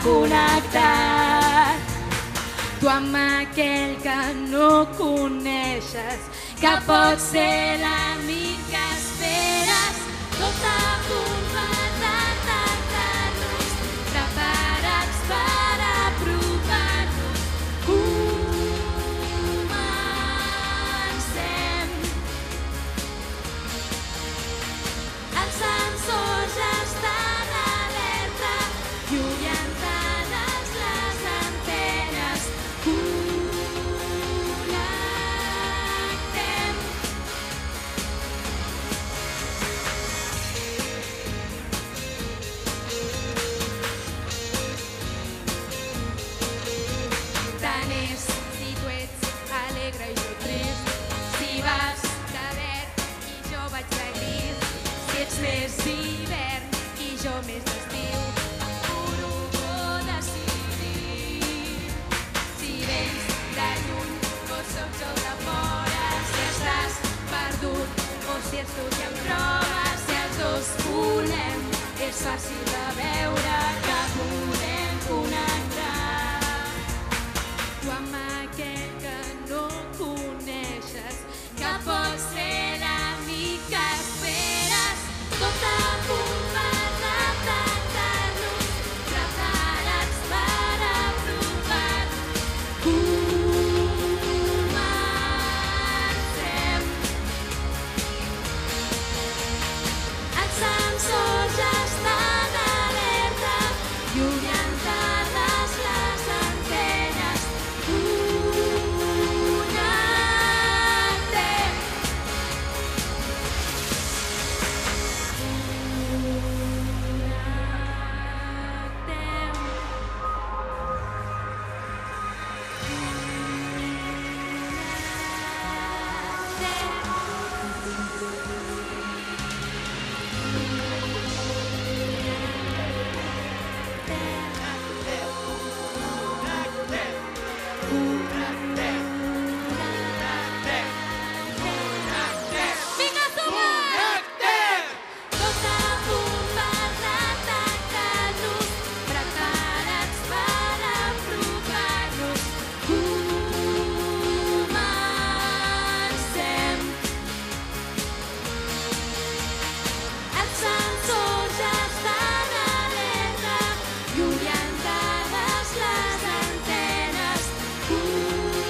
connectat. Tu amb aquell que no coneixes, que pot ser l'amic que esperes, tot a punt per detectar-nos, preparats per apropar-nos. Comencem. Els sensors ja estan alerta i orientades les antenes. Connectem. Tant és si tu ets alegre i jo trist, si vas de verd i jo vaig de gris, si ets més d'hivern i jo més d'estiu, ho decidir. Si vens de lluny o sóc jo de fora, si estàs perdut o si ets tu que em trobes, si els dos volem, és fàcil de veure que podem connectar. Tu amb aquell que no coneixes, que pot ser l'amic que esperes, tot a punt per detectar-nos, preparats per apropar-nos. Comencem. Els sensors ja estan alerta i orientades les antenes. Connectem. Vinga, som-hi! Tot a punt per detectar-nos, preparats per apropar-nos. Comencem. Els sensors ja estan alerta i orientades les antenes. Connectem.